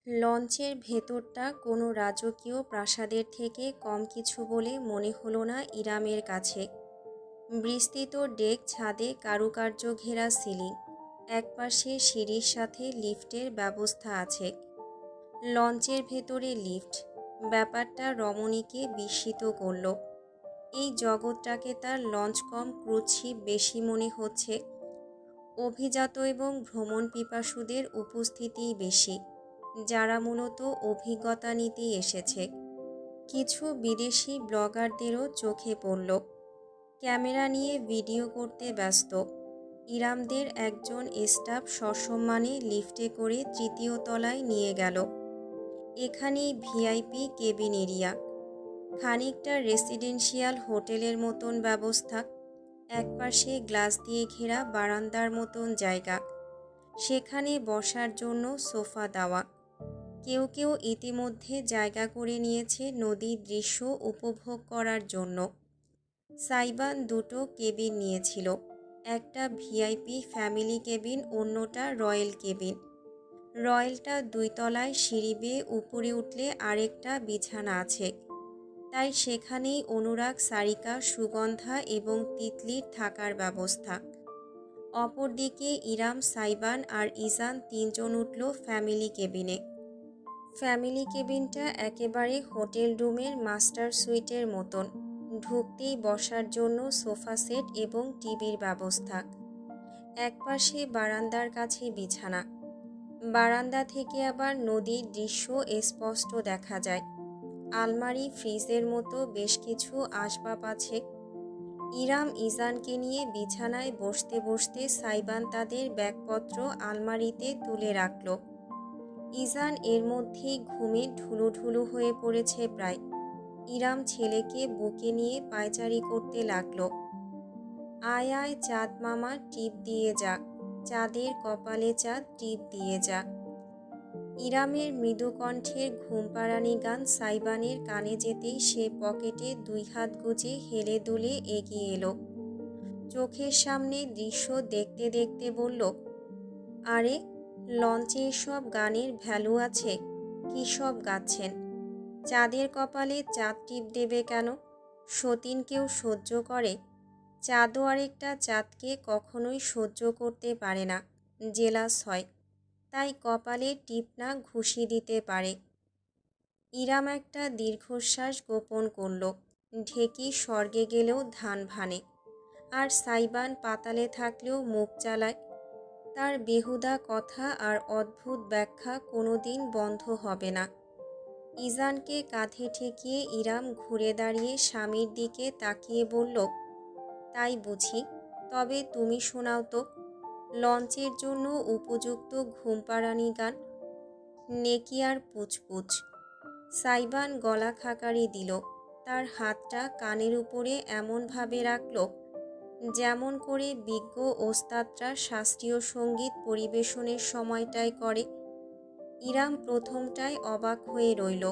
লঞ্চের ভেতরটা কোনো রাজকীয় প্রাসাদের থেকে কম কিছু বলে মনে হলো না ইরামের কাছে। বিস্তৃত ডেক, ছাদে কারুকার্য ঘেরা সিলিং, একপাশে সিঁড়ির সাথে লিফটের ব্যবস্থা আছে। লঞ্চের ভেতরে লিফট, ব্যাপারটা রমণীকে বিস্মিত করল। এই জগৎটাকে তার লঞ্চ কম ক্রুজশিপ বেশি মনে হচ্ছে। অভিজাত এবং ভ্রমণ পিপাসুদের উপস্থিতিই বেশি, যারা মূলত অভিজ্ঞতা নিতেই এসেছে। কিছু বিদেশি ব্লগারদেরও চোখে পড়ল, ক্যামেরা নিয়ে ভিডিও করতে ব্যস্ত। ইরামদের একজন স্টাফ সসম্মানে লিফটে করে তৃতীয় তলায় নিয়ে গেল। এখানেই ভিআইপি কেবিন এরিয়া, খানিকটা রেসিডেন্সিয়াল হোটেলের মতন ব্যবস্থা। একপাশে গ্লাস দিয়ে ঘেরা বারান্দার মতন জায়গা, সেখানে বসার জন্য সোফা দেওয়া। কেউ কেউ ইতিমধ্যে জায়গা করে নিয়েছে নদীর দৃশ্য উপভোগ করার জন্য। সাইবান দুটো কেবিন নিয়েছিল, একটা ভিআইপি ফ্যামিলি কেবিন, অন্যটা রয়্যাল কেবিন। রয়্যালটা 2 তলায়, সিঁড়ি বেয়ে উপরে উঠলে আরেকটা বিছানা আছে, তাই সেখানেই অনুরাগ, সারিকা, সুগন্ধা এবং তিতলির থাকার ব্যবস্থা। অপরদিকে ইরাম, সাইবান আর ইজান 3 জন উঠল ফ্যামিলি কেবিনে। ফ্যামিলি কেবিনটা একেবারে হোটেল রুমের মাস্টার সুইটের মতন। ঢুকতেই বসার জন্য সোফা সেট এবং টিভির ব্যবস্থা। একপাশে বারান্দার কাছে বিছানা। বারান্দা থেকে আবার নদীর দৃশ্য স্পষ্ট দেখা যায়। আলমারি, ফ্রিজের মতো বেশ কিছু আসবাব আছে। ইরাম ইজানকে নিয়ে বিছানায় বসতে বসতে সাইবান তাদের ব্যাগপত্র আলমারিতে তুলে রাখল। ইজান এর মধ্যেই ঘুমে ঢুলুঢুলু হয়ে পড়েছে প্রায়। ইরাম ছেলেকে বুকে নিয়ে পায়চারি করতে লাগল। আয় আয় চাঁদ মামা, টিপ দিয়ে যা, চাঁদের কপালে চাঁদ, টিপ দিয়ে যা। ইরামের মৃদু কণ্ঠের ঘুমপাড়ানি গান সাইবানের কানে যেতেই সে পকেটে 2 হাত গুজে হেলে দুলে এগিয়ে এলো। চোখের সামনে দৃশ্য দেখতে দেখতে বলল, আরে লঞ্চে এসব গানের ভ্যালু আছে? কী সব গাচ্ছেন? চাঁদের কপালে চাঁদ টিপ দেবে কেন? সতীন কেউ সহ্য করে? চাঁদও আরেকটা চাঁদকে কখনোই সহ্য করতে পারে না, জেলাস হয়, তাই কপালে টিপ না ঘুষি দিতে পারে। ইরাম একটা দীর্ঘশ্বাস গোপন করল। ঢেকি স্বর্গে গেলেও ধান ভানে, আর সাইবান পাতালে থাকলেও মুখ চালায়। তার বেহুদা কথা আর অদ্ভুত ব্যাখ্যা কোনোদিন বন্ধ হবে না। ইজানকে কাঁধে ঠেকিয়ে ইরাম ঘুরে দাঁড়িয়ে স্বামীর দিকে তাকিয়ে বলল, তাই বুঝি? তবে তুমি শোনাও তো, লঞ্চের জন্য উপযুক্ত ঘুমপাড়ানি গান। নেকি আর পুচপুচ। সাইবান গলা খাকারি দিল। তার হাতটা কানের উপরে এমনভাবে রাখল যেমন করে বিজ্ঞ ওস্তাদরা শাস্ত্রীয় সঙ্গীত পরিবেশনের সময়টায় করে। ইরাম প্রথমটায় অবাক হয়ে রইল।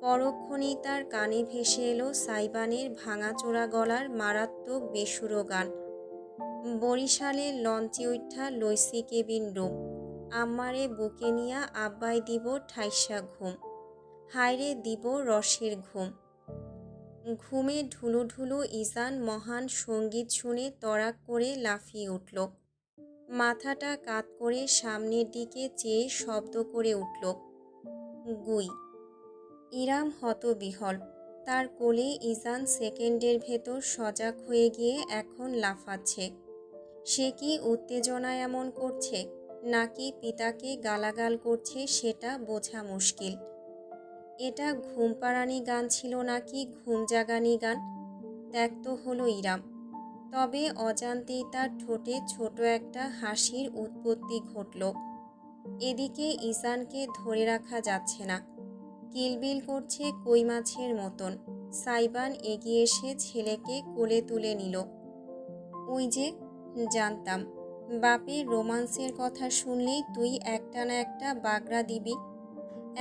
পরক্ষণেই তার কানে ভেসে এলো সাইবানের ভাঙাচোরা গলার মারাত্মক বেসুরো গান। বরিশালের লঞ্চে উঠা লইসি কেবিন রুম, আম্মারে বুকে নিয়া আব্বাই দিব ঠাইসা ঘুম, হায়রে দিব রসের ঘুম। ঘুমে ঢুলুঢুলু ইজান মহান সঙ্গীত শুনে তড়াক করে লাফিয়ে উঠল। মাথাটা কাত করে সামনের দিকে চেয়ে শব্দ করে উঠল, গুই। ইরাম হতবিহ্বল। তার কোলে ইজান সেকেন্ডের ভেতর সজাগ হয়ে গিয়ে এখন লাফাচ্ছে। সে কি উত্তেজনায় এমন করছে, নাকি পিতাকে গালাগাল করছে সেটা বোঝা মুশকিল। এটা ঘুমপাড়ানি গান ছিল নাকি ঘুমজাগানি গান, ত্যাক্ত হলো ইরাম। তবে অজান্তেই তার ঠোঁটে ছোট একটা হাসির উৎপত্তি ঘটল। এদিকে ইজানকে ধরে রাখা যাচ্ছে না, কিলবিল করছে কই মাছের মতন। সাইবান এগিয়ে এসে ছেলেকে কোলে তুলে নিল। ওই যে, জানতাম বাপের রোমান্সের কথা শুনলেই তুই একটা না একটা বাগড়া দিবি।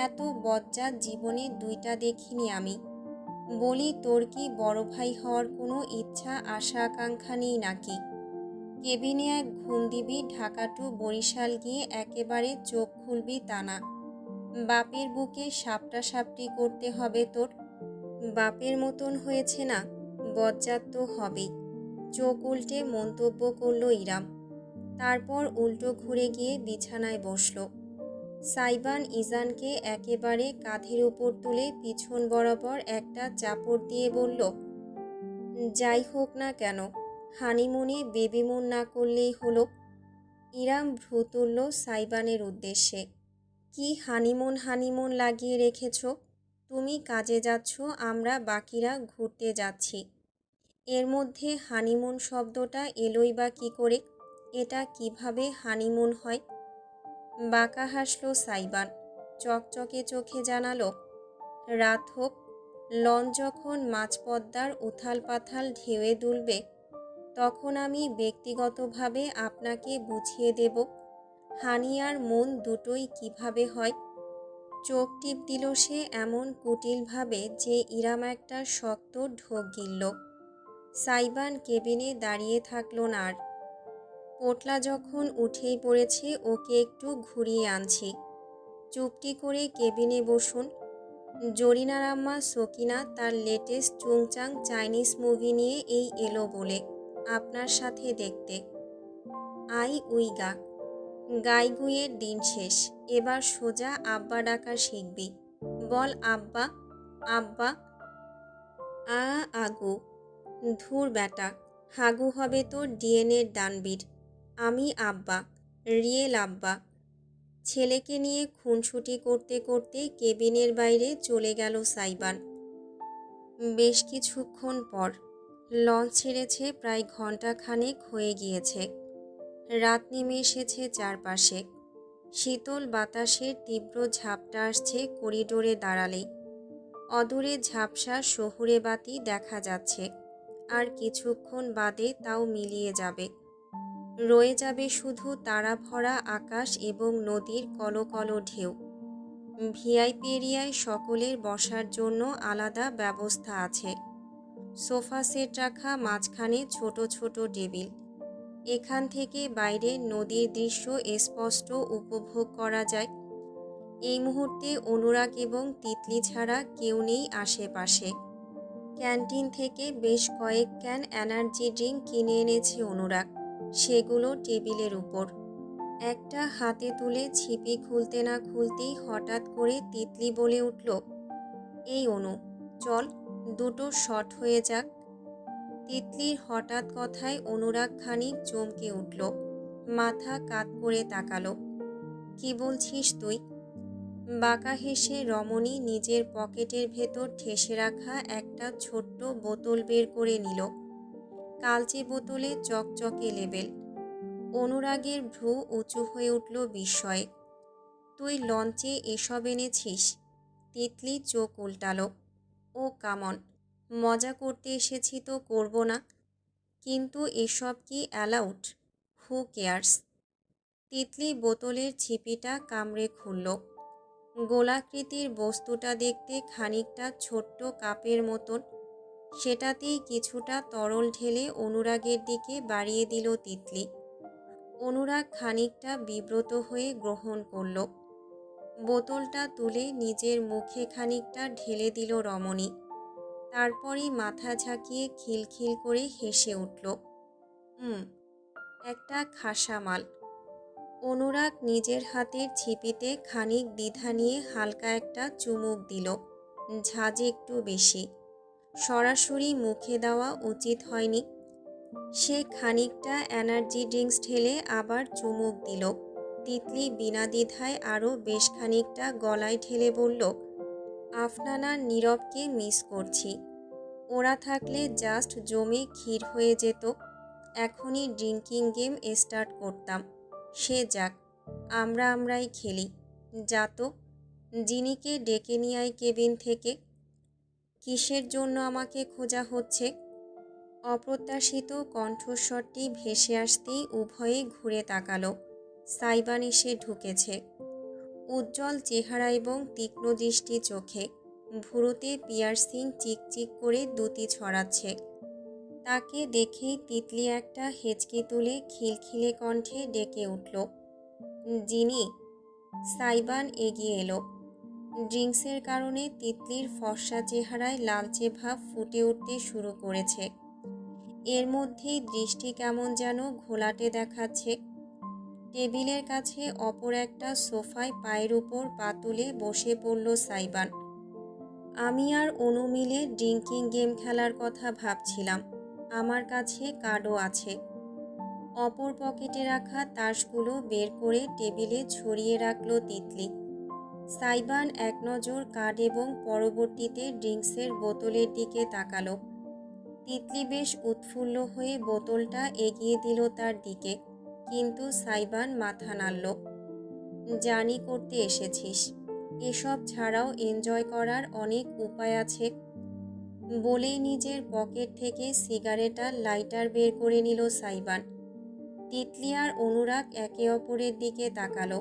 এত বজ্জাত জীবনে 2টা দেখিনি আমি। বলি, তোর কি বড় ভাই হওয়ার কোনো ইচ্ছা আশা আকাঙ্ক্ষা নেই নাকি? কেবিনে এক ঘুম দিবি, ঢাকা টু বরিশাল গিয়ে একেবারে চোখ খুলবি তা না। বাপের বুকে সাপটাসাপটি করতে হবে তোর। বাপের মতন হয়েছে না, বজ্জাত তো হবেই। চোখ উল্টে মন্তব্য করল ইরাম। তারপর উল্টো ঘুরে গিয়ে বিছানায় বসল। সাইবান ইজানকে একেবারে কাঁধের উপর তুলে পিছন বরাবর একটা চাপড় দিয়ে বলল, যাই হোক না কেন, হানিমুনে বেবিমুন না করলেই হলো। ইরাম ভ্রু তুলল সাইবানের উদ্দেশ্যে। কি হানিমুন হানিমুন লাগিয়ে রেখেছ? তুমি কাজে যাচ্ছ, আমরা বাকিরা ঘুরতে যাচ্ছি। এর মধ্যে হানিমুন শব্দটা এলোই বা কী করে? এটা কিভাবে হানিমুন হয়? বাঁকা হাসল সাইবান, চকচকে চোখে জানালো, রাত হোক, লঞ্চ যখন মাঝপদ্মার উথাল পাথাল ঢেউয়ে দুলবে, তখন আমি ব্যক্তিগতভাবে আপনাকে বুঝিয়ে দেব হানি আর মন দুটোই কিভাবে হয়। চোখ টিপ দিল সে এমন কুটিলভাবে যে ইরাম একটা শক্ত ঢোক গিলল। সাইবান কেবিনে দাঁড়িয়ে থাকলো না আর। পোটলা যখন উঠেই পড়েছে, ওকে একটু ঘুরিয়ে আনছি। চুপটি করে কেবিনে বসুন। জরিনার আম্মা সকিনা তার লেটেস্ট চুংচাং চাইনিজ মুভি নিয়ে এই এলো বলে আপনার সাথে দেখতে। আই উইগা, গাইগুইয়ের দিন শেষ, এবার সোজা আব্বা ডাকা শিখবি। বল আব্বা, আব্বা। আগু, ধুর ব্যাটা, হাগু হবে তো ডিএনএর দানবীর। আমি আব্বা, রিয়েল আব্বা। ছেলেকে নিয়ে খুনসুটি করতে করতে কেবিনের বাইরে চলে গেল সাইবান। বেশ কিছুক্ষণ পর লঞ্চ ছেড়েছে, প্রায় ঘণ্টাখানেক হয়ে গিয়েছে। রাত নেমে এসেছে চারপাশে। শীতল বাতাসের তীব্র ঝাপটা আসছে করিডোরে দাঁড়ালেই। অদূরে ঝাপসা শহুরে বাতি দেখা যাচ্ছে, আর কিছুক্ষণ বাদে তাও মিলিয়ে যাবে। রয়ে যাবে শুধু তারা ভরা আকাশ এবং নদীর কলকল ঢেউ। ভিআইপি এরিয়ায় সকলের বসার জন্য আলাদা ব্যবস্থা আছে। সোফা সেট রাখা, মাঝখানে ছোট ছোট টেবিল। এখান থেকে বাইরের নদীর দৃশ্য স্পষ্ট উপভোগ করা যায়। এই মুহূর্তে অনুরাগ এবং তিতলি ছাড়া কেউ নেই আশেপাশে। ক্যান্টিন থেকে বেশ কয়েক ক্যান এনার্জি ড্রিঙ্ক কিনে এনেছে অনুরাগ, সেগুলো টেবিলের উপর। একটা হাতে তুলে ছিপি খুলতে না খুলতেই হঠাৎ করে তিতলি বলে উঠল, এই অনু, চল দুটো শট হয়ে যাক। তিতলির হঠাৎ কথায় অনুরাগ খানিক চমকে উঠল, মাথা কাত করে তাকালো। কি বলছিস তুই? বাঁকা হেসে রমণী নিজের পকেটের ভেতর ঠেসে রাখা একটা ছোট্ট বোতল বের করে নিল। কালচে বোতলে চকচকে লেবেল। অনুরাগের ভ্রু উঁচু হয়ে উঠল বিস্ময়ে। তুই লঞ্চে এসব এনেছিস? তিতলি চোখ উল্টালো। ও কামন, মজা করতে এসেছি তো করব না? কিন্তু এসব কি অ্যালাউড? Who cares? তিতলি বোতলের ছিপিটা কামড়ে খুলল। গোলাকৃতির বস্তুটা দেখতে খানিকটা ছোট্ট কাপের মতন। সেটাতেই কিছুটা তরল ঢেলে অনুরাগের দিকে বাড়িয়ে দিল তিতলি। অনুরাগ খানিকটা বিব্রত হয়ে গ্রহণ করল। বোতলটা তুলে নিজের মুখে খানিকটা ঢেলে দিল রমণী। তারপরই মাথা ঝাঁকিয়ে খিলখিল করে হেসে উঠল। একটা খাসা মাল। অনুরাগ নিজের হাতের ছিপিতে খানিক দ্বিধা নিয়ে হালকা একটা চুমুক দিল, ঝাঁজে একটু বেশি। সরাসরি মুখে দেওয়া উচিত হয়নি। সে খানিকটা এনার্জি ড্রিঙ্কস ঢেলে আবার চুমুক দিল। তিতলি বিনা দ্বিধায় আরও বেশ খানিকটা গলায় ঢেলে বলল, আফনানা নীরবকে মিস করছি। ওরা থাকলে জাস্ট জমে ক্ষীর হয়ে যেত। এখনই ড্রিঙ্কিং গেম স্টার্ট করতাম। সে যাক, আমরাই খেলি। যা তো, জিনিকে ডেকে নিয়ে আয় কেবিন থেকে। কিসের জন্য আমাকে খোঁজা হচ্ছে? অপ্রত্যাশিত কণ্ঠস্বরটি ভেসে আসতেই উভয়ে ঘুরে তাকালো। সাইবান এসে ঢুকেছে। উজ্জ্বল চেহারা এবং তীক্ষ্ণ দৃষ্টি চোখে। ভুরুতে পিয়ার্সিং চিকচিক করে দ্যুতি ছড়াচ্ছে। তাকে দেখেই তিতলি একটা হেঁচকি তুলে খিলখিলে কণ্ঠে ডেকে উঠল, জিনি। সাইবান এগিয়ে এলো। ড্রিঙ্কসের কারণে তিতলির ফর্সা চেহারায় লালচে ভাব ফুটে উঠতে শুরু করেছে। এর মধ্যেই দৃষ্টি কেমন যেন ঘোলাটে দেখাচ্ছে। টেবিলের কাছে অপর একটা সোফায় পায়ের উপর পা তুলে বসে পড়ল সাইবান। আমি আর অনু মিলে ড্রিঙ্কিং গেম খেলার কথা ভাবছিলাম। আমার কাছে কার্ডও আছে। অপর পকেটে রাখা তাসগুলো বের করে টেবিলে ছড়িয়ে রাখল তিতলি। সাইবান এক নজর কার্ড এবং পরবর্তীতে ড্রিঙ্কসের বোতলের দিকে তাকালো। তিতলি বেশ উৎফুল্ল হয়ে বোতলটা এগিয়ে দিল তার দিকে, কিন্তু সাইবান মাথা নাড়ল। জানি করতে এসেছিস, এসব ছাড়াও এনজয় করার অনেক উপায় আছে বলেই নিজের পকেট থেকে সিগারেট আর লাইটার বের করে নিল সাইবান। তিতলি আর অনুরাগ একে অপরের দিকে তাকালো।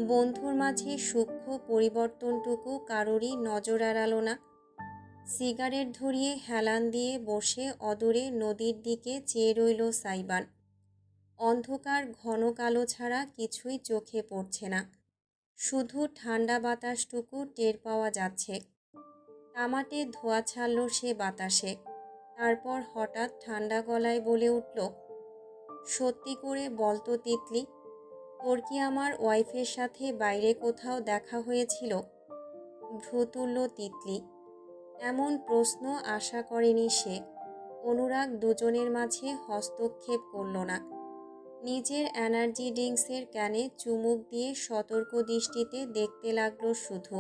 বন্ধুর মাঝে সূক্ষ্ম পরিবর্তনটুকু কারোরই নজর এড়ালো না। সিগারেট ধরিয়ে হেলান দিয়ে বসে অদূরে নদীর দিকে চেয়ে রইল সাইবান। অন্ধকার ঘন কালো ছাড়া কিছুই চোখে পড়ছে না, শুধু ঠান্ডা বাতাসটুকু টের পাওয়া যাচ্ছে। তামাটে ধোঁয়া ছাড়ল সে বাতাসে। তারপর হঠাৎ ঠান্ডা গলায় বলে উঠল, সত্যি করে বলতো তিতলি, তোর কি আমার ওয়াইফের সাথে বাইরে কোথাও দেখা হয়েছিল? ভ্রু তুলল তিতলি। এমন প্রশ্ন আশা করেনি সে। অনুরাগ দুজনের মাঝে হস্তক্ষেপ করল না। নিজের এনার্জি ড্রিঙ্কসের ক্যানে চুমুক দিয়ে সতর্ক দৃষ্টিতে দেখতে লাগলো শুধু।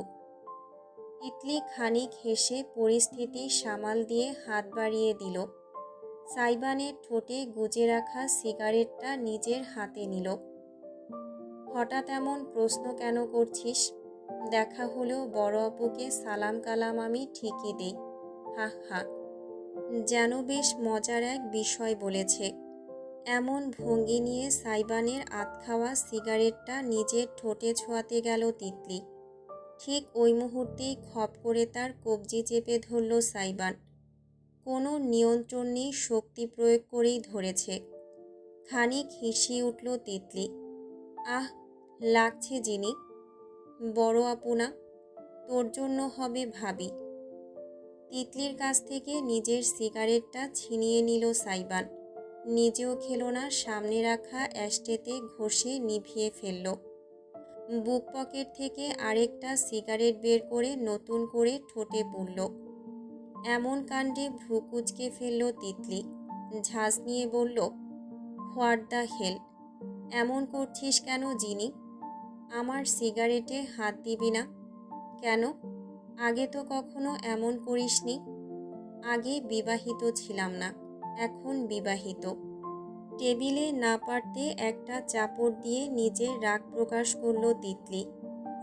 তিতলি খানিক হেসে পরিস্থিতি সামাল দিয়ে হাত বাড়িয়ে দিল। সাইবানের ঠোঁটে গুজে রাখা সিগারেটটা নিজের হাতে নিল। হঠাৎ এমন প্রশ্ন কেন করছিস? দেখা হলেও বড় অপুকে সালাম কালাম আমি ঠিকই দেই। হা হা। যেন বেশ মজার এক বিষয় বলেছে। এমন ভঙ্গি নিয়ে সাইবানের আধ খাওয়া সিগারেটটা নিজের ঠোঁটে ছোঁয়াতে গেল তিতলি। ঠিক ওই মুহূর্তেই খপ করে তার কবজি চেপে ধরল সাইবান। কোনো নিয়ন্ত্রণ নেই, শক্তি প্রয়োগ করেই ধরেছে। খানিক হিসিয়ে উঠল তিতলি। আহ, লাগছে জিনি। বড় আপু না, তোর জন্য হবে ভাবি। তিতলির কাছ থেকে নিজের সিগারেটটা ছিনিয়ে নিল সাইবান। নিজেও খেল না, সামনে রাখা অ্যাশট্রেতে ঘষে নিভিয়ে ফেলল। বুক পকেট থেকে আরেকটা সিগারেট বের করে নতুন করে ঠোঁটে পুরল। এমন কাণ্ডে ভ্রু কুঁচকে ফেলল তিতলি। ঝাঁজ নিয়ে বলল, হোয়াট দ্য হেল, এমন করছিস কেন জিনি? আমার সিগারেটে হাত দিবি না কেন? আগে তো কখনো এমন করিসনি। আগে বিবাহিত ছিলাম না, এখন বিবাহিত। টেবিলে না পারতে একটা চাপড় দিয়ে নিজের রাগ প্রকাশ করল তিতলি।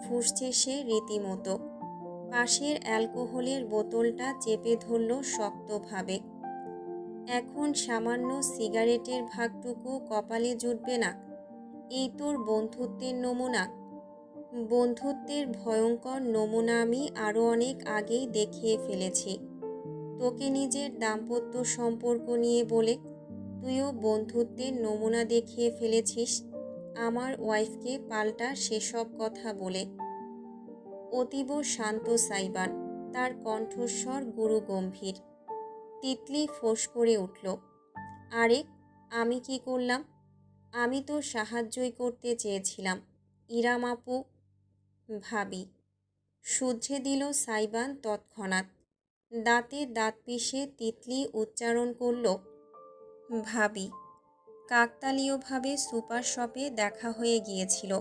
ফুঁসছে সে রীতিমতো। পাশের অ্যালকোহলের বোতলটা চেপে ধরল শক্তভাবে। এখন সামান্য সিগারেটের ভাগটুকু কপালে জুটবে না? এই তোর বন্ধুত্বের নমুনা? বন্ধুত্বের ভয়ঙ্কর নমুনা আমি আরও অনেক আগেই দেখিয়ে ফেলেছি তোকে নিজের দাম্পত্য সম্পর্ক নিয়ে বলে। তুইও বন্ধুত্বের নমুনা দেখিয়ে ফেলেছিস আমার ওয়াইফকে পাল্টা সেসব কথা বলে। অতীব শান্ত সাইবান, তার কণ্ঠস্বর গুরু গম্ভীর। তিতলি ফোঁস করে উঠল, আরে আমি কি করলাম? আমি তো সাহায্যই করতে চেয়েছিলাম। ইরাম আপু। ভাবি, শুধরে দিল সাইবান তৎক্ষণাৎ। দাঁতে দাঁত পিষে তিতলি উচ্চারণ করল, ভাবি। কাকতালীয়ভাবে সুপার শপে দেখা হয়ে গিয়েছিল।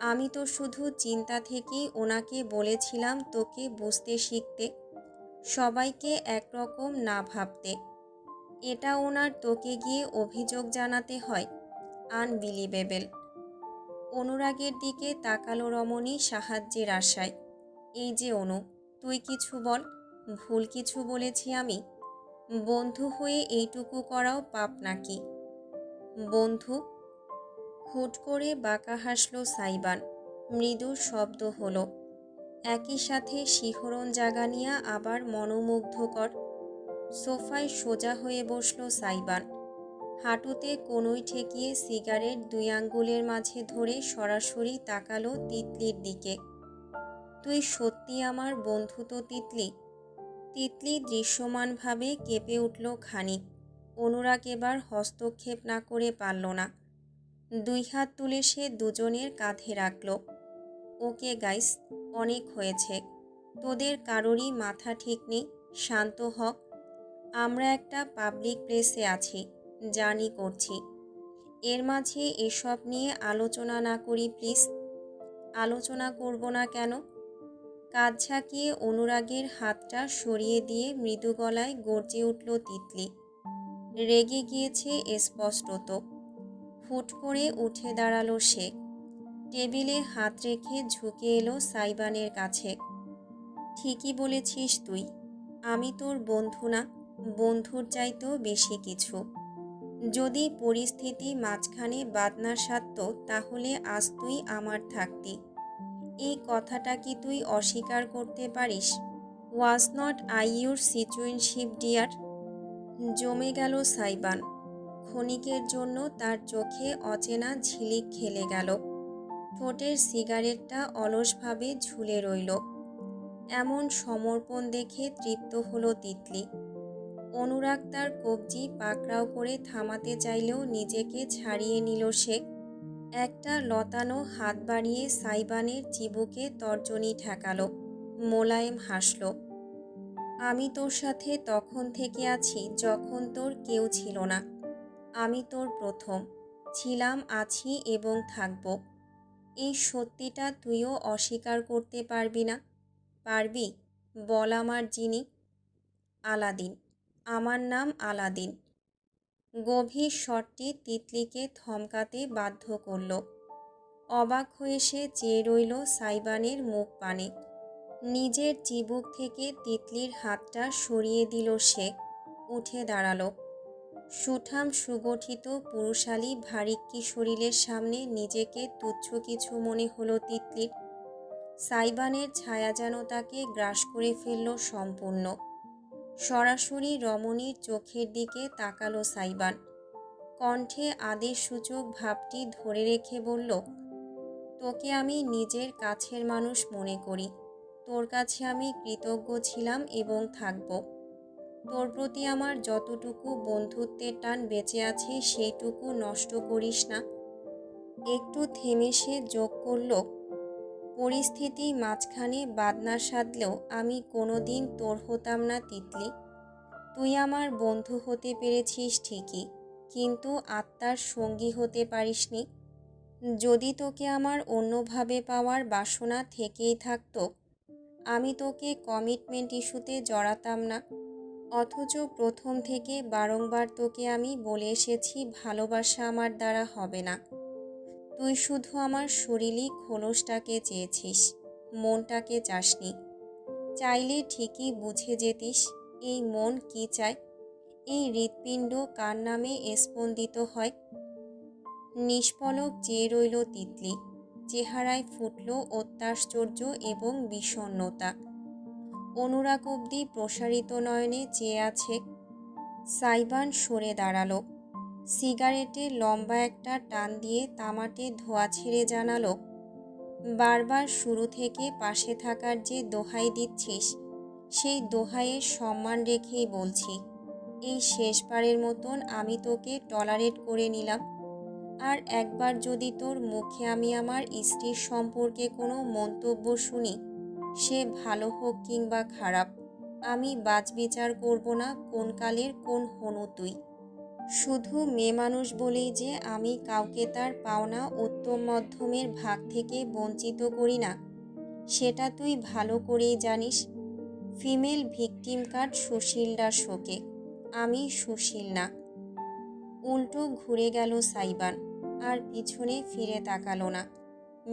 আমি তো শুধু চিন্তা থেকেই ওনাকে বলেছিলাম তোকে বুঝতে শিখতে, সবাইকে একরকম না ভাবতে। এটা ওনার তোকে গিয়ে অভিযোগ জানাতে হয়? আনবিলিভেবল। অনুরাগের দিকে তাকালো রমণী সাহায্যের আশায়। এই যে অনু, তুই কিছু বল। ভুল কিছু বলেছি আমি? বন্ধু হয়ে এইটুকু করাও পাপ নাকি? বন্ধু? হুট করে বাঁকা হাসল সাইবান। মৃদু শব্দ হলো, একই সাথে শিহরণ জাগানিয়া আবার মনোমুগ্ধকর। সোফায় সোজা হয়ে বসল সাইবান। হাঁটুতে কনুই ঠেকিয়ে সিগারেট দুই আঙ্গুলের মাঝে ধরে সরাসরি তাকালো তিতলির দিকে। তুই সত্যি আমার বন্ধু তো তিতলি? তিতলি দৃশ্যমানভাবে কেঁপে উঠল খানিক। অনুরাগ এবার হস্তক্ষেপ না করে পারল না। 2 হাত তুলে সে দুজনের কাঁধে রাখল। ওকে গাইস, অনেক হয়েছে। তোদের কারোরই মাথা ঠিক নেই। শান্ত হ। আমরা একটা পাবলিক প্লেসে আছি, জার্নি করছি। এর মাঝে এসব নিয়ে আলোচনা না করি প্লিজ। আলোচনা করব না কেন? কাঁধ ঝাঁকিয়ে অনুরাগের হাতটা সরিয়ে দিয়ে মৃদু গলায় গর্জে উঠল তিতলি। রেগে গিয়েছে স্পষ্টত। হুট করে উঠে দাঁড়ালো সে। টেবিলে হাত রেখে ঝুঁকে এলো সাইবানের কাছে। ঠিকই বলেছিস তুই। আমি তোর বন্ধু না, বন্ধুর চাইতেও বেশি কিছু। যদি পরিস্থিতি মাঝখানে বাদনা সাধত তাহলে আজ তুই আমার থাকতি। এই কথাটা কি তুই অস্বীকার করতে পারিস? Was not I your situationship dear? জমে গেল সাইবান। ক্ষণিকের জন্য তার চোখে অচেনা ঝিলিক খেলে গেল। ঠোঁটের সিগারেটটা অলসভাবে ঝুলে রইল। এমন সমর্পণ দেখে তৃপ্ত হলো তিতলি। অনুরাগ তার কবজি পাকড়াও করে থামাতে চাইলেও নিজেকে ছাড়িয়ে নিল সে। একটা লতানো হাত বাড়িয়ে সাইবানের চিবুকে তর্জনী ঠেকালো। মোলায়েম হাসল। আমি তোর সাথে তখন থেকে আছি যখন তোর কেউ ছিল না। আমি তোর প্রথম ছিলাম, আছি এবং থাকব। এই সত্যিটা তুইও অস্বীকার করতে পারবি না? পারবি? বল আমার যিনি। আলাদিন। আমার নাম আলাদিন। গভীর স্বরটি তিতলিকে থমকাতে বাধ্য করল। অবাক হয়ে সে চেয়ে রইল সাইবানের মুখ পানে। নিজের চিবুক থেকে তিতলির হাতটা সরিয়ে দিল সে। উঠে দাঁড়ালো। সুঠাম সুগঠিত পুরুষালী ভারিক্কি শরীরের সামনে নিজেকে তুচ্ছ কিছু মনে হলো তিতলির। সাইবানের ছায়া যেন তাকে গ্রাস করে ফেলল সম্পূর্ণ। সরাসরি রমণীর চোখের দিকে তাকালো সাইবান। কণ্ঠে আদেশসূচক ভাবটি ধরে রেখে বলল, তোকে আমি নিজের কাছের মানুষ মনে করি। তোর কাছে আমি কৃতজ্ঞ ছিলাম এবং থাকব। তোর প্রতি আমার যতটুকু বন্ধুত্বের টান বেঁচে আছে সেইটুকু নষ্ট করিস না। একটু থেমে সে যোগ করল, পরিস্থিতি মাঝখানে বাদনা সাধলেও আমি কোনোদিন তোর হতাম না তিতলি। তুই আমার বন্ধু হতে পেরেছিস ঠিকই, কিন্তু আত্মার সঙ্গী হতে পারিসনি। যদি তোকে আমার অন্যভাবে পাওয়ার বাসনা থেকেই থাকতো, আমি তোকে কমিটমেন্ট ইস্যুতে জড়াতাম না। অথচ প্রথম থেকে বারংবার তোকে আমি বলে এসেছি ভালোবাসা আমার দ্বারা হবে না। তুই শুধু আমার শরীরী খোলসটাকে চেয়েছিস, মনটাকে চাসনি। চাইলে ঠিকই বুঝে যেতিস এই মন কি চায়, এই হৃৎপিণ্ড কার নামে স্পন্দিত হয়। নিষ্পলক চেয়ে রইল তিতলি। চেহারায় ফুটল অত্যাশ্চর্য এবং বিষণ্ণতা। অনুরাগ অবধি প্রসারিত নয়নে চেয়ে আছে। সাইবান সরে দাঁড়ালো। সিগারেটে লম্বা একটা টান দিয়ে তামাটে ধোঁয়া ছেড়ে জানালো, বারবার শুরু থেকে পাশে থাকার যে দোহাই দিচ্ছিস, সেই দোহাইয়ের সম্মান রেখেই বলছি, এই শেষবারের মতন আমি তোকে টলারেট করে নিলাম। আর একবার যদি তোর মুখে আমি আমার স্ত্রীর সম্পর্কে কোনো মন্তব্য শুনি, সে ভালো হোক কিংবা খারাপ, আমি বাছবিচার করব না কোন কালের কোন হনু তুই। শুধু মেয়ে মানুষ বলেই যে আমি কাউকে তার পাওনা উত্তম মধ্যমের ভাগ থেকে বঞ্চিত করি না, সেটা তুই ভালো করেই জানিস। ফিমেল ভিকটিম কার্ড সুশীলরা শোকে, আমি সুশীল না। উল্টো ঘুরে গেল সাইবান, আর পিছনে ফিরে তাকালো না।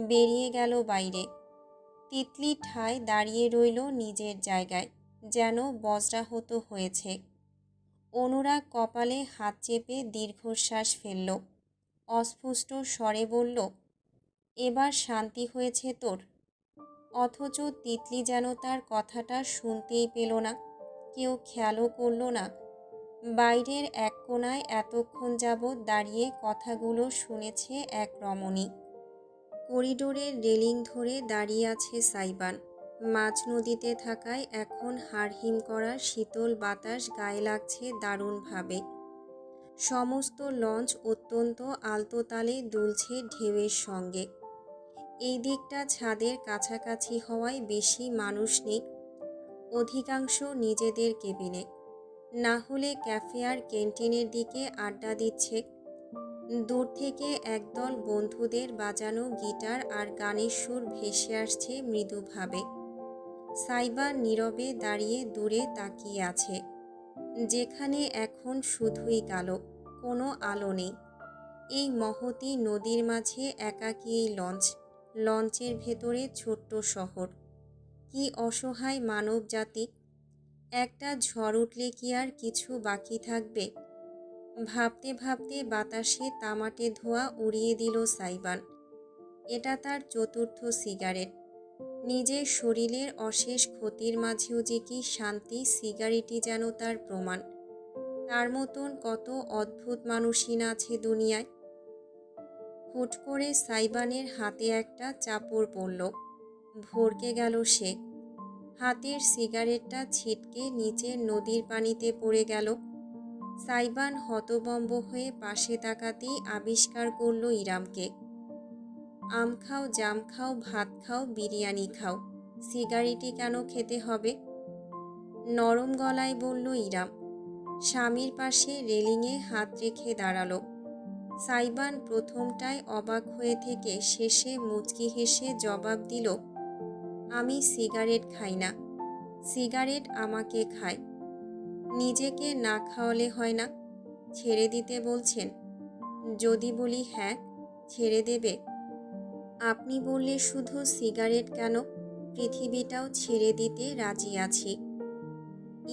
বেরিয়ে গেল বাইরে। তিতলি ঠায় দাঁড়িয়ে রইল নিজের জায়গায়, যেন বজ্রাহত হয়েছে। অনুরাগ কপালে হাত চেপে দীর্ঘশ্বাস ফেলল। অস্ফুট স্বরে বলল, এবার শান্তি হয়েছে তোর? অথচ তিতলি যেন তার কথাটা শুনতেই পেল না, কেউ খেয়ালও করল না। বাইরের এক কোণায় এতক্ষণ যাবৎ দাঁড়িয়ে কথাগুলো শুনেছে এক রমণী। করিডোরের রেলিং ধরে দাঁড়িয়ে আছে সাইবান। মাঝ নদীতে থাকায় এখন হাড়হিম করা শীতল বাতাস গায়ে লাগছে দারুণভাবে। সমস্ত লঞ্চ অত্যন্ত আলতোতালে দুলছে ঢেউয়ের সঙ্গে। এই দিকটা ছাদের কাছাকাছি হওয়ায় বেশি মানুষ নেই, অধিকাংশ নিজেদের কেবিনে, না হলে ক্যাফে আর ক্যান্টিনের দিকে আড্ডা দিচ্ছে। দূর থেকে একদল বন্ধুদের বাজানো গিটার আর গানের সুর ভেসে আসছে মৃদুভাবে। সাইবান নীরবে দাঁড়িয়ে দূরে তাকিয়ে আছে, যেখানে এখন শুধুই কালো, কোনো আলো নেই। এই মহতী নদীর মাঝে একাকী এই লঞ্চ, লঞ্চের ভেতরে ছোট্ট শহর। কি অসহায় মানব জাতি! একটা ঝড় উঠলে কি আর কিছু বাকি থাকবে? ভাবতে ভাবতে বাতাসে তামাটে ধোঁয়া উড়িয়ে দিল সাইবান। এটা তার চতুর্থ সিগারেট। নিজের শরীরের অশেষ ক্ষতির মাঝেও যে কি শান্তি, সিগারেটই যেন তার প্রমাণ। তার মতন কত অদ্ভুত মানুষই না আছে দুনিয়ায়। হুট করে সাইবানের হাতে একটা চাপড় পড়ল। ভড়কে গেল সে। হাতের সিগারেটটা ছিটকে নিচে নদীর পানিতে পড়ে গেল। সাইবান হতবম্ব হয়ে পাশে তাকাতেই আবিষ্কার করল ইরামকে। আম খাও, জাম খাও, ভাত খাও, বিরিয়ানি খাও, সিগারেটই কেন খেতে হবে? নরম গলায় বলল ইরাম। স্বামীর পাশে রেলিংয়ে হাত রেখে দাঁড়ালো। সাইবান প্রথমটায় অবাক হয়ে থেকে শেষে মুচকি হেসে জবাব দিল, আমি সিগারেট খাই না, সিগারেট আমাকে খায়। নিজেকে না খাওয়ালে হয় না? ছেড়ে দিতে বলছেন? যদি বলি হ্যাঁ, ছেড়ে দেবে? আপনি বললে শুধু সিগারেট কেন, পৃথিবীটাও ছেড়ে দিতে রাজি আছি।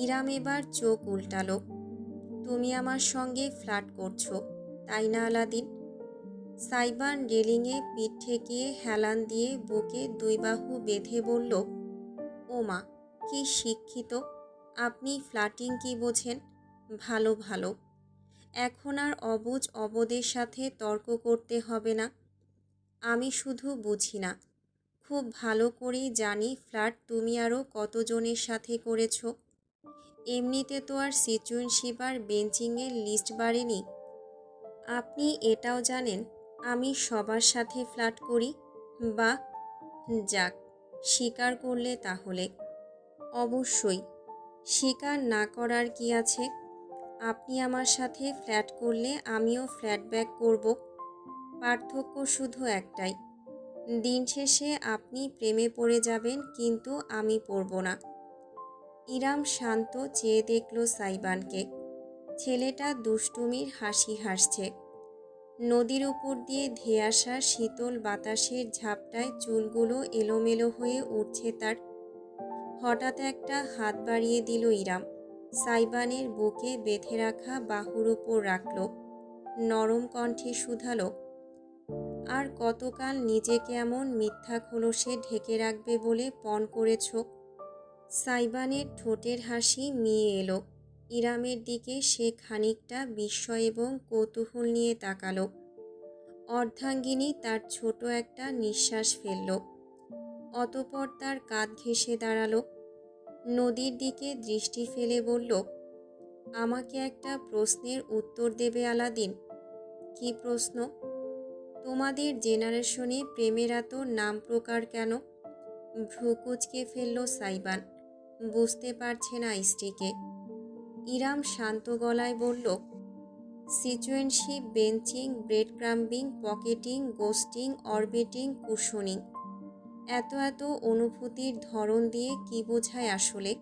ইরাম এবার চোখ উল্টালো। তুমি আমার সঙ্গে ফ্লার্ট করছো, তাই না আলাদিন? সাইবান রেলিংয়ে পিঠ ঠেকিয়ে হেলান দিয়ে বুকে দুই বাহু বেঁধে বলল, ও মা, কি শিক্ষিত আপনি! ফ্লার্টিং কি বোঝেন? ভালো ভালো, এখন আর অবুঝ অবদের সাথে তর্ক করতে হবে না। আমি শুধু বুঝি না, খুব ভালো করেই জানি ফ্লার্ট তুমি আরও কতজনের সাথে করেছ। এমনিতে তো আর সিচুয়েশনশিপ আর বেঞ্চিংয়ের লিস্ট বাড়েনি। আপনি এটাও জানেন আমি সবার সাথে ফ্লার্ট করি। বা যাক, স্বীকার করলে তাহলে। অবশ্যই, স্বীকার না করার কি আছে? আপনি আমার সাথে ফ্ল্যাট করলে আমিও ফ্ল্যাট ব্যাক করব। পার্থক্য শুধু একটাই, দিন শেষে আপনি প্রেমে পড়ে যাবেন, কিন্তু আমি পড়ব না। ইরাম শান্ত চেয়ে দেখল সাইবানকে। ছেলেটা দুষ্টুমির হাসি হাসছে। নদীর উপর দিয়ে ধেয়ে আসা শীতল বাতাসের ঝাপটায় চুলগুলো এলোমেলো হয়ে উঠছে তার। হঠাৎ একটা হাত বাড়িয়ে দিল ইরাম, সাইবানের বুকে বেঁধে রাখা বাহুর উপর রাখল। নরম কণ্ঠে শুধালো, আর কতকাল নিজেকে এমন মিথ্যা খোলসে ঢেকে রাখবে বলে পণ করেছ? সাইবানের ঠোঁটের হাসি মিয়ে এলো। ইরামের দিকে সে খানিকটা বিস্ময় এবং কৌতূহল নিয়ে তাকালো। অর্ধাঙ্গিনী তার ছোট একটা নিঃশ্বাস ফেলল। অতঃপর তার কাঁধ ঘেঁষে দাঁড়ালো। নদীর দিকে দৃষ্টি ফেলে বলল, আমাকে একটা প্রশ্নের উত্তর দেবে আলাদিন। কি প্রশ্ন? তোমাদের জেনারেশনে প্রেমের এত নাম প্রকার কেন? ভ্রু কুঁচকে ফেলল সাইবান, বুঝতে পারছে না স্ত্রীকে। ইরাম শান্ত গলায় বলল, situationship, benching, breadcrumbing, pocketing, ghosting, orbiting, cushioning. এত এত অনুভূতির ধরন দিয়ে কি বোঝায় আসলে?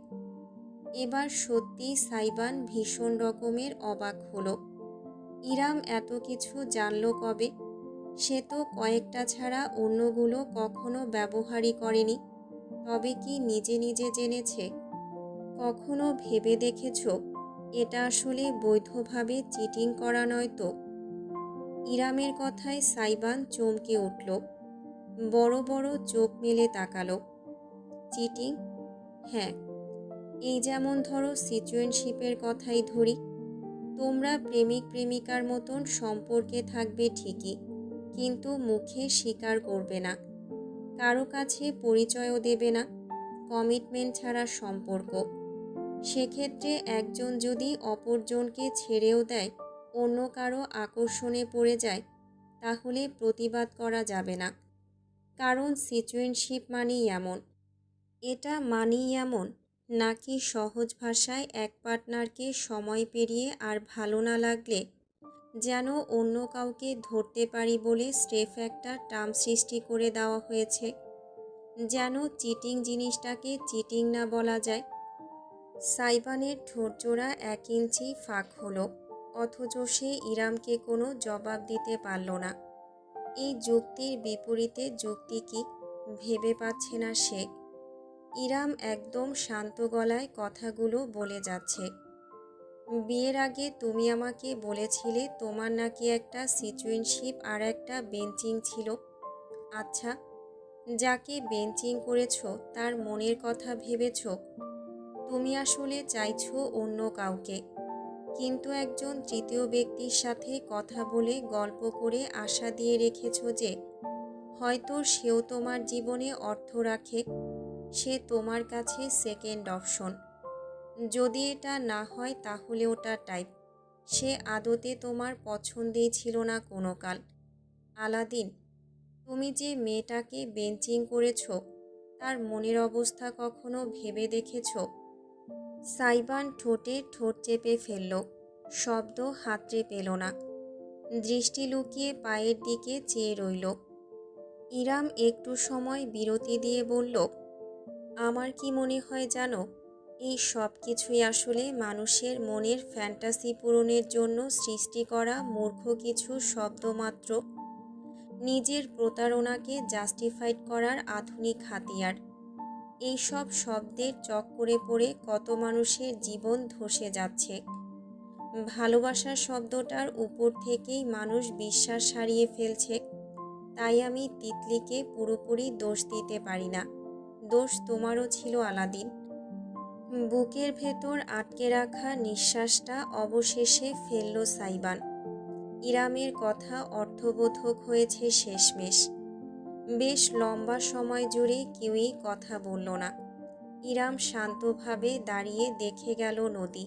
এবার সত্যি সাইবান ভীষণ রকমের অবাক হলো। ইরাম এত কিছু জানল কবে? সে তো কয়েকটা ছাড়া অন্যগুলো কখনো ব্যবহারই করেনি। তবে কি নিজে নিজে জেনেছে? কখনো ভেবে দেখেছ এটা আসলে বৈধভাবে চিটিং করা নয় তো? ইরামের কথায় সাইবান চমকে উঠল। বড় বড় চোখ মেলে তাকালো। চিটিং? হ্যাঁ, এই যেমন ধরো সিচুয়েশনশিপের কথাই ধরি। তোমরা প্রেমিক প্রেমিকার মতন সম্পর্কে থাকবে ঠিকই, কিন্তু মুখে স্বীকার করবে না, কারো কাছে পরিচয়ও দেবে না। কমিটমেন্ট ছাড়া সম্পর্ক। সেক্ষেত্রে একজন যদি অপরজনকে ছেড়েও দেয়, অন্য কারো আকর্ষণে পড়ে যায়, তাহলে প্রতিবাদ করা যাবে না। কারণ সিচুয়েশনশিপ মানেই এমন। এটা মানেই এমন, নাকি সহজ ভাষায় এক পার্টনারকে সময় পেরিয়ে আর ভালো না লাগলে যেন অন্য কাউকে ধরতে পারি বলে স্রেফ একটা টার্ম সৃষ্টি করে দেওয়া হয়েছে, যেন চিটিং জিনিসটাকে চিটিং না বলা যায়। সাইবানের ঠোঁটজোড়া 1 ইঞ্চি ফাঁক হলো, অথচ সে ইরামকে কোনো জবাব দিতে পারল না। এই যুক্তির বিপরীতে যুক্তি কি ভেবে পাচ্ছে না সে। ইরাম একদম শান্ত গলায় কথাগুলো বলে যাচ্ছে। বিয়ের আগে তুমি আমাকে বলেছিলে তোমার নাকি একটা সিচুয়েশনশিপ আর একটা বেঞ্চিং ছিল। আচ্ছা, যাকে বেঞ্চিং করেছো তার মনের কথা ভেবেছো? তুমি আসলে চাইছো অন্য কাউকে, কিন্তু একজন তৃতীয় ব্যক্তির সাথে কথা বলে গল্প করে আশা দিয়ে রেখেছো যে হয়তো সেও তোমার জীবনে অর্থ রাখে, সে তোমার কাছে সেকেন্ড অপশন। যদি এটা না হয় তাহলে ওটা টাইপ। সে আদতে তোমার পছন্দেই ছিল না কোনো কাল। আলাদিন, তুমি যে মেয়েটাকে বেঞ্চিং করেছো তার মনের অবস্থা কখনো ভেবে দেখেছো? সাইবান ঠোঁটে ঠোঁট চেপে ফেলল, শব্দ হাতড়ে পেল না। দৃষ্টি লুকিয়ে পায়ের দিকে চেয়ে রইল। ইরাম একটু সময় বিরতি দিয়ে বলল, আমার কি মনে হয় জানো, এই সব কিছুই আসলে মানুষের মনের ফ্যান্টাসি পূরণের জন্য সৃষ্টি করা মূর্খ কিছু শব্দ মাত্র। নিজের প্রতারণাকে জাস্টিফাইড করার আধুনিক হাতিয়ার। এই সব শব্দের চক্করে পড়ে কত মানুষের জীবন ধসে যাচ্ছে। ভালোবাসা শব্দটার উপর থেকেই মানুষ বিশ্বাস হারিয়ে ফেলছে। তাই আমি তিতলিকে পুরোপুরি দোষ দিতে পারি না। দোষ তোমারও ছিল আলাদিন। বুকের ভেতর আটকে রাখা নিঃশ্বাসটা অবশেষে ফেলল সাইবান। ইরামের কথা অর্থবোধক হয়েছে শেষমেশ। বেশ লম্বা সময় জুড়ে কেউই কথা বলল না। ইরাম শান্তভাবে দাঁড়িয়ে দেখে গেল নদী,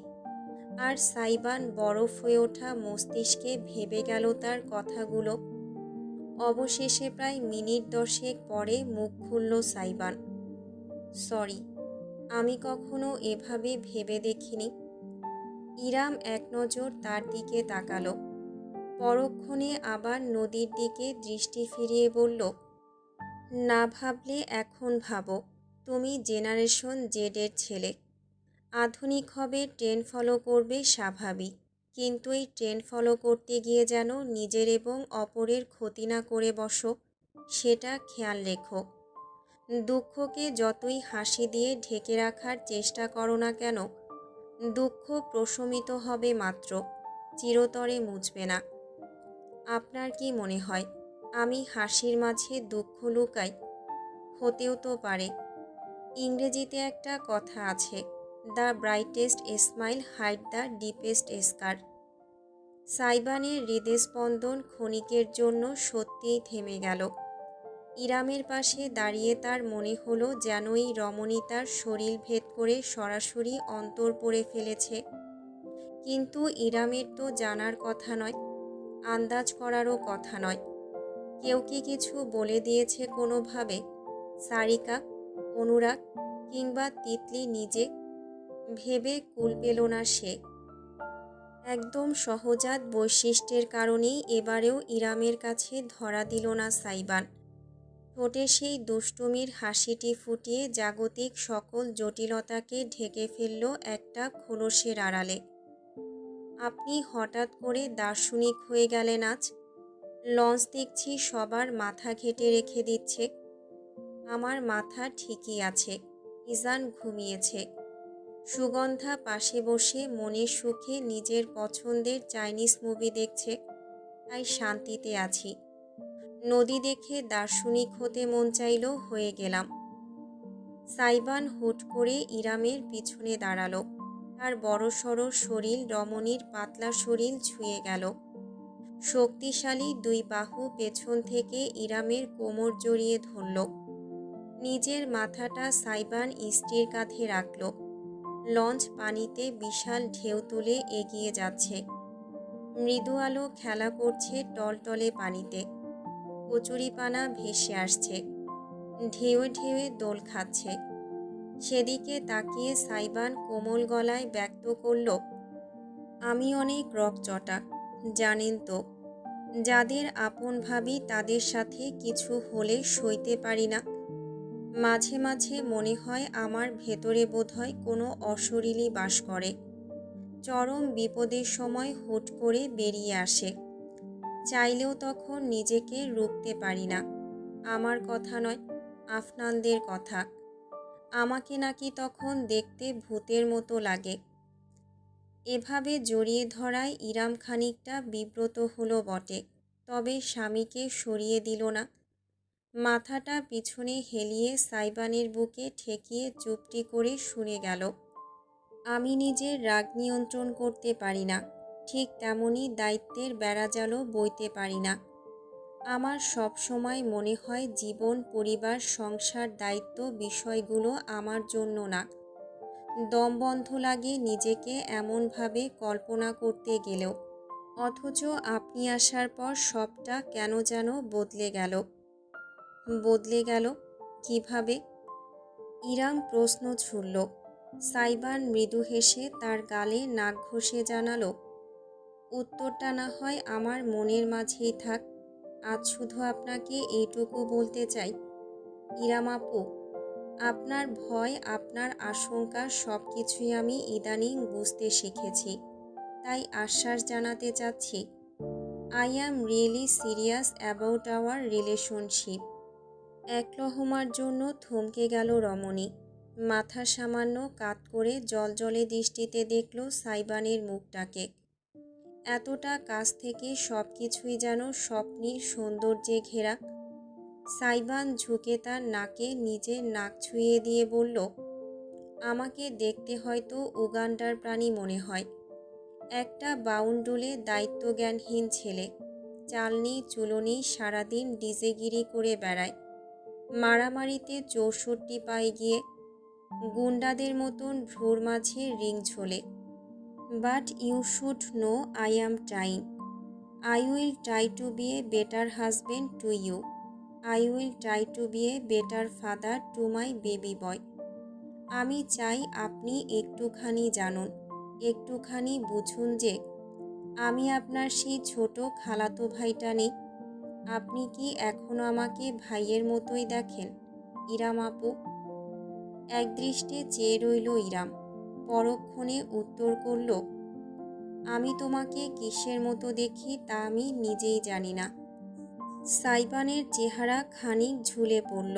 আর সাইবান বরফ হয়ে ওঠা মস্তিষ্কে ভেবে গেল তার কথাগুলো। অবশেষে প্রায় মিনিট 10 পরে মুখ খুলল সাইবান। সরি, আমি কখনো এভাবে ভেবে দেখিনি। ইরাম এক নজর তার দিকে তাকালো, পরক্ষণে আবার নদীর দিকে দৃষ্টি ফিরিয়ে বলল, না ভাবলে এখন ভাবো, তুমি জেনারেশন জেডের ছেলে। আধুনিক হবে, ট্রেন্ড ফলো করবে, স্বাভাবিক। কিন্তু এই ট্রেন্ড ফলো করতে গিয়ে যেন নিজের এবং অপরের ক্ষতি না করে বসো, সেটা খেয়াল রেখো। দুঃখকে যতই হাসি দিয়ে ঢেকে রাখার চেষ্টা করো না কেন, দুঃখ প্রশমিত হবে মাত্র, চিরতরে মুছবে না। আপনার কি মনে হয় আমি হাসির মাঝে দুঃখ লুকাই? হতেও তো পারে। ইংরেজিতে একটা কথা আছে, the brightest smile hide the deepest scar. সাইবানের হৃদস্পন্দন ক্ষণিকের জন্য সত্যিই থেমে গেল। ইরামের পাশে দাঁড়িয়ে তার মনে হলো যেন এই রমণী তার শরীর ভেদ করে সরাসরি অন্তর পড়ে ফেলেছে। কিন্তু ইরামের তো জানার কথা নয়, আন্দাজ করারও কথা নয়। কেউ কি কিছু বলে দিয়েছে কোনোভাবে? সারিকা, অনুরাগ কিংবা তিতলি নিজে? ভেবে কুল পেল না সে। একদম সহজাত বৈশিষ্ট্যের কারণেই এবারেও ইরামের কাছে ধরা দিল না সাইবান। ঠোঁটে সেই দুষ্টুমির হাসিটি ফুটিয়ে জাগতিক সকল জটিলতাকে ঢেকে ফেলল একটা খোলসের আড়ালে। আপনি হঠাৎ করে দার্শনিক হয়ে গেলেন আজ। লঞ্চ দেখছি সবার মাথা ঘেঁটে রেখে দিচ্ছে। আমার মাথা ঠিকই আছে। ইজান ঘুমিয়েছে। সুগন্ধা পাশে বসে মনের সুখে নিজের পছন্দের চাইনিজ মুভি দেখছে, তাই শান্তিতে আছি। নদী দেখে দার্শনিক হতে মন চাইল, হয়ে গেলাম। সাইবান হুট করে ইরামের পিছনে দাঁড়ালো। তার বড়সড় শরীর রমণীর পাতলা শরীর ছুঁয়ে গেল। শক্তিশালী দুই বাহু পেছন থেকে ইরামের কোমর জড়িয়ে ধরল। নিজের মাথাটা সাইবান স্ত্রীর কাঁধে রাখল। লঞ্চ পানিতে বিশাল ঢেউ তুলে এগিয়ে যাচ্ছে। মৃদু আলো খেলা করছে টলটলে পানিতে। কচুরিপানা ভেসে আসছে, ঢেউয়ে ঢেউয়ে দোল খাচ্ছে। সেদিকে তাকিয়ে সাইবান কোমল গলায় ব্যক্ত করল, আমি অনেক রকচটা, জানেন তো। যাদের আপন ভাবি তাদের সাথে কিছু হলে সইতে পারি না। মাঝে মাঝে মনে হয় আমার ভেতরে বোধহয় কোনো অশরীরী বাস করে। চরম বিপদের সময় হুট করে বেরিয়ে আসে। চাইলেও তখন নিজেকে রুখতে পারি না। আমার কথা নয়, আফনানদের কথা। আমাকে নাকি তখন দেখতে ভূতের মতো লাগে। এভাবে জড়িয়ে ধরায় ইরাম খানিকটা বিব্রত হলো বটে, তবে স্বামীকে সরিয়ে দিল না। মাথাটা পিছনে হেলিয়ে সাইবানের বুকে ঠেকিয়ে চুপটি করে শুনে গেল। আমি নিজের রাগ নিয়ন্ত্রণ করতে পারি না, ঠিক তেমনি দায়িত্বের বেড়াজালও বইতে পারি না। আমার সব সময় মনে হয় জীবন, পরিবার, সংসার, দায়িত্ব বিষয়গুলো আমার জন্য না। দম বন্ধ লাগে নিজেকে এমনভাবে কল্পনা করতে গেলেও। অথচ আপনি আসার পর সবটা কেন যেন বদলে গেল। বদলে গেল কিভাবে? ইরাম প্রশ্ন ছুড়ল। সাইবান মৃদু হেসে তার গালে নাক ঘষে জানালো, উত্তরটা না হয় আমার মনের মাঝেই থাক। আজ শুধু আপনাকে এইটুকু বলতে চাই, ইরাম আপু, আপনার ভয়, আপনার আশঙ্কা সব কিছুই আমি ইদানিং বুঝতে শিখেছি। তাই আশ্বাস জানাতে চাচ্ছি, I am really serious about our relationship. এক লহমার জন্য থমকে গেল রমণী। মাথা সামান্য কাত করে জলজলে দৃষ্টিতে দেখল সাইবানের মুখটাকে। এতটা কাছ থেকে সব কিছুই যেন স্বপ্নীল সৌন্দর্যে ঘেরা। সাইবান ঝুঁকে তার নাকে নিজের নাক ছুঁয়ে দিয়ে বলল, আমাকে দেখতে হয়তো উগান্ডার প্রাণী মনে হয়। একটা বাউন্ডুলে দায়িত্বজ্ঞানহীন ছেলে, চালনি চুলনি, সারাদিন ডিজেগিরি করে বেড়ায়। মারামারিতে ৬৪ পায়ে গিয়ে গুন্ডাদের মতন ভ্রুর মাঝে রিং ঝোলে। But you should know I am trying. I will try to be a better husband to you. I will try to be a better father to my baby boy. আমি চাই আপনি একটুখানি জানুন, একটুখানি বুঝুন যে আমি আপনার সেই ছোট খালাতো ভাইটা নেই। আপনি কি এখনো আমাকে ভাইয়ের মতোই দেখেন, ইরাম আপু? একদৃষ্টে চেয়ে রইল ইরাম। পরক্ষণে উত্তর করল, আমি তোমাকে কিসের মতো দেখি তা আমি নিজেই জানি না। সাইবানের চেহারা খানিক ঝুলে পড়ল।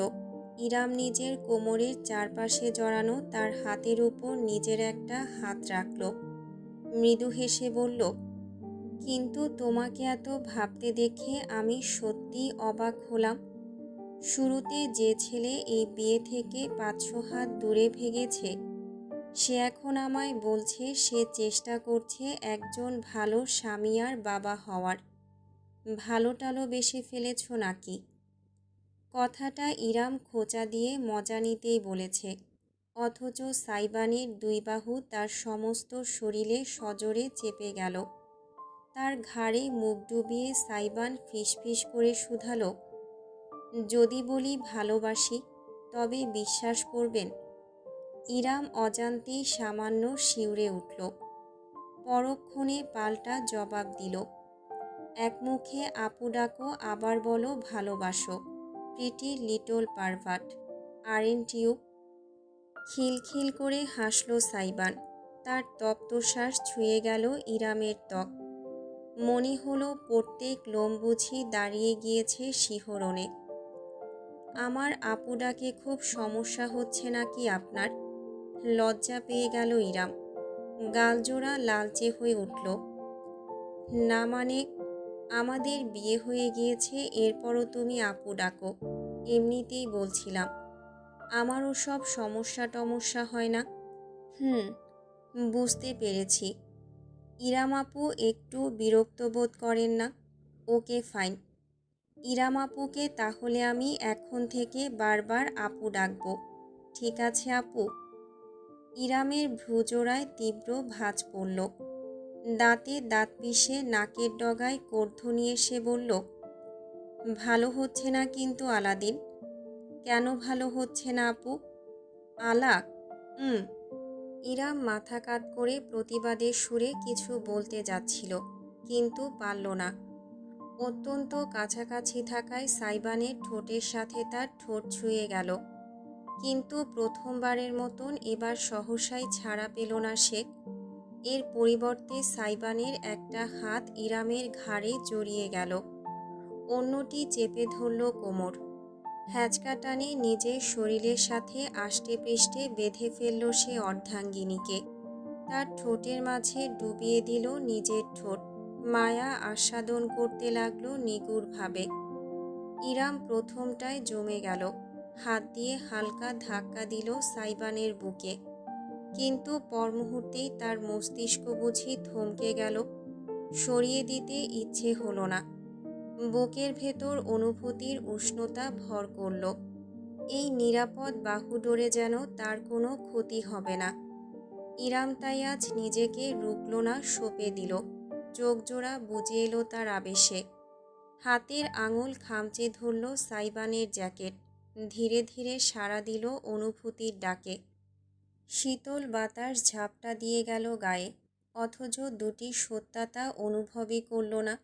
ইরাম নিজের কোমরের চারপাশে জড়ানো তার হাতের উপর নিজের একটা হাত রাখল। মৃদু হেসে বলল, কিন্তু তোমাকে এত ভাবতে দেখে আমি সত্যি অবাক হলাম। শুরুতে যে ছেলে এই বিয়ে থেকে ৫০০ হাত দূরে ভেগেছে, সে এখন আমায় বলছে সে চেষ্টা করছে একজন ভালো স্বামী আর বাবা হওয়ার। ভালো টালো বেশে ফেলেছ নাকি? কথাটা ইরাম খোঁচা দিয়ে মজা নিতেই বলেছে, অথচ সাইবানের দুই বাহু তার সমস্ত শরীরে সজোরে চেপে গেল। তার ঘাড়ে মুখ ডুবিয়ে সাইবান ফিসফিস করে শুধালো, যদি বলি ভালোবাসি তবে বিশ্বাস করবেন? ইরাম অজান্তেই সামান্য শিউরে উঠল। পরক্ষণে পাল্টা জবাব দিল, এক মুখে আপু ডাকো, আবার বলো ভালোবাসো। Pretty little pervert, aren't you? খিলখিল করে হাসল সাইবান। তার তপ্তশ্বাস ছুঁয়ে গেল ইরামের ত্বক। মনে হলো প্রত্যেক লোম বুঝি দাঁড়িয়ে গিয়েছে শিহরণে। আমার আপু ডাকে খুব সমস্যা হচ্ছে নাকি আপনার? লজ্জা পেয়ে গেল ইরাম। গালজোড়া লালচে হয়ে উঠল। না মানে, আমাদের বিয়ে হয়ে গিয়েছে, এরপরও তুমি আপু ডাকো? এমনিতেই বলছিলাম, আমার ওসব সমস্যা টমস্যা হয় না। বুঝতে পেরেছি। ইরাম আপু একটু বিরক্ত বোধ করেন না? Okay fine. ইরাম আপুকে তাহলে আমি এখন থেকে বারবার আপু ডাকবো, ঠিক আছে আপু? ইরামের ভ্রুজোড়ায় তীব্র ভাঁজ পড়ল। দাঁতে দাঁত পিষে নাকের ডগায় কর্ধ নিয়ে সে বলল, ভালো হচ্ছে না কিন্তু আলাদিন। কেন ভালো হচ্ছে না আপু? আলাক। হুম। ইরাম মাথা কাত করে প্রতিবাদের সুরে কিছু বলতে যাচ্ছিল, কিন্তু পারল না। অত্যন্ত কাছাকাছি থাকায় সাইবানের ঠোঁটের সাথে তার ঠোঁট ছুঁয়ে গেল, কিন্তু প্রথমবারের মতন এবার সহসাই ছাড়া পেল না সে। এর পরিবর্তে সাইবানের একটা হাত ইরামের ঘাড়ে জড়িয়ে গেল, অন্যটি চেপে ধরল কোমর। হ্যাঁচকা টানে নিজের শরীরের সাথে আষ্টে পৃষ্ঠে বেঁধে ফেলল সে অর্ধাঙ্গিনীকে। তার ঠোঁটের মাঝে ডুবিয়ে দিল নিজের ঠোঁট, মায়া আস্বাদন করতে লাগলো নিগুড়ভাবে। ইরাম প্রথমটায় জমে গেল, হাত দিয়ে হালকা ধাক্কা দিল সাইবানের বুকে, কিন্তু পর মুহূর্তেই তার মস্তিষ্ক বুঝি থমকে গেল। সরিয়ে দিতে ইচ্ছে হলো না। বুকের ভেতর অনুভূতির উষ্ণতা ভর করল। এই নিরাপদ বাহুডোরে যেন তার কোনো ক্ষতি হবে না। ইরাম তাই আজ নিজেকে রুকল না, সঁপে দিল। চোখ জোড়া বুজে এলো তার আবেশে। হাতের আঙুল খামচে ধরল সাইবানের জ্যাকেট, ধীরে ধীরে সাড়া দিল অনুভূতির ডাকে। শীতল বাতাস ঝাপটা দিয়ে গেল গায়ে, অথচ দুটি সত্যাতা অনুভবই করল না।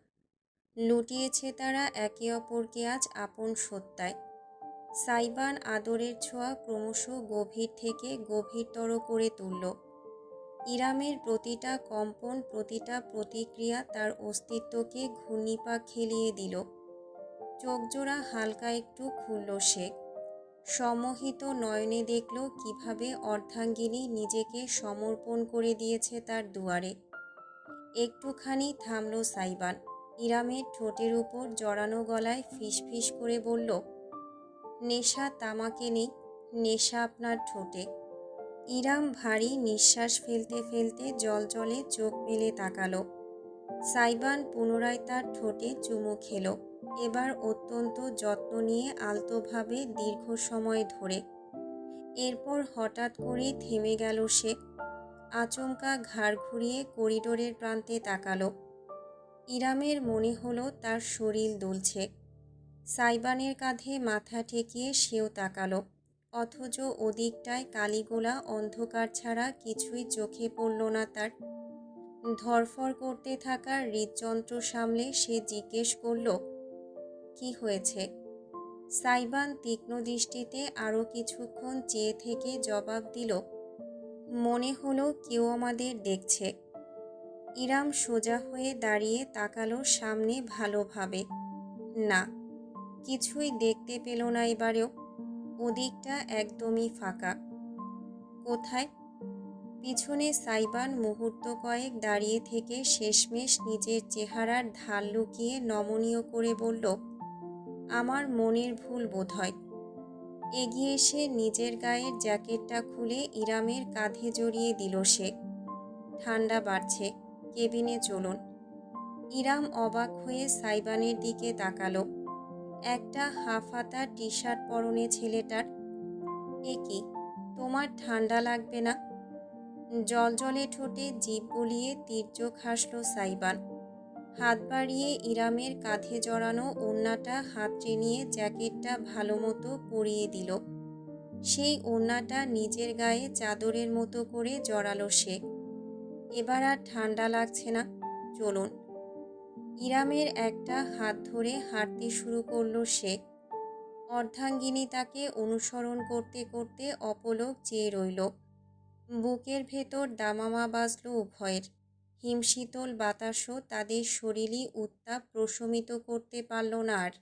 লুটিয়েছে তারা একে অপরকে আজ আপন সত্তায়। সাইবান আদরের ছোঁয়া ক্রমশ গভীর থেকে গভীরতর করে তুলল। ইরামের প্রতিটা কম্পন, প্রতিটা প্রতিক্রিয়া তার অস্তিত্বকে ঘূর্ণিপাক খেলিয়ে দিল। চোখজোড়া হালকা একটু খুলল সে। সম্মোহিত নয়নে দেখল কিভাবে অর্ধাঙ্গিনী নিজেকে সমর্পণ করে দিয়েছে তার দুয়ারে। একটুখানি থামল সাইবান। ইরামের ঠোঁটের উপর জড়ানো গলায় ফিসফিস করে বলল, নেশা তামাকে নেই, নেশা আপনার ঠোঁটে। ইরাম ভারী নিঃশ্বাস ফেলতে ফেলতে জলজলে চোখ মেলে তাকালো। সাইবান পুনরায় তার ঠোঁটে চুমু খেল, এবার অত্যন্ত যত্ন নিয়ে, আলতোভাবে, দীর্ঘ সময় ধরে। এরপর হঠাৎ করেই থেমে গেল সে। আচমকা ঘাড় ঘুরিয়ে করিডোরের প্রান্তে তাকালো। ইরামের মনে হলো তার শরীর দুলছে। সাইবানের কাঁধে মাথা ঠেকিয়ে সেও তাকালো, অথচ ওদিকটায় কালিগোলা অন্ধকার ছাড়া কিছুই চোখে পড়ল না তার। ধরফর করতে থাকা হৃদযন্ত্র সামলে সে জিজ্ঞেস করল, কি হয়েছে? সাইবান তীক্ষ্ণ দৃষ্টিতে আরও কিছুক্ষণ চেয়ে থেকে জবাব দিল, মনে হলো কেউ আমাদের দেখছে। ইরাম সোজা হয়ে দাঁড়িয়ে তাকালো সামনে ভালোভাবে। না, কিছুই দেখতে পেল না এবারেও। ওদিকটা একদমই ফাঁকা। কোথায়? পিছনে সাইবান মুহূর্ত কয়েক দাঁড়িয়ে থেকে শেষমেশ নিজের চেহারার ঢাল লুকিয়ে নমনীয় করে বলল, আমার মনের ভুল বোধহয়। এগিয়ে এসে নিজের গায়ের জ্যাকেটটা খুলে ইরামের কাঁধে জড়িয়ে দিল সে। ঠান্ডা বাড়ছে, কেবিনে চলুন। ইরাম অবাক হয়ে সাইবানের দিকে তাকালো। একটা হাফহাতা টি শার্ট পরনে ছেলেটার। এ কি, তোমার ঠান্ডা লাগবে না? জলজলে ঠোঁটে জিভ বুলিয়ে তির্যক হাসল সাইবান। হাত বাড়িয়ে ইরামের কাঁধে জড়ানো ওড়নাটা হাতড়ে নিয়ে জ্যাকেটটা ভালো মতো পরিয়ে দিল। সেই ওড়নাটা নিজের গায়ে চাদরের মতো করে জড়ালো সে। এবার আর ঠান্ডা লাগছে না, চলুন। ইরামের একটা হাত ধরে হাঁটতে শুরু করলো সে। অর্ধাঙ্গিনী তাকে অনুসরণ করতে করতে অপলক চেয়ে রইল। বুকের ভেতর দামামা বাজল উভয়ের। হিমশীতল বাতাসও তাদের শরীরী উত্তাপ প্রশমিত করতে পারল না আর।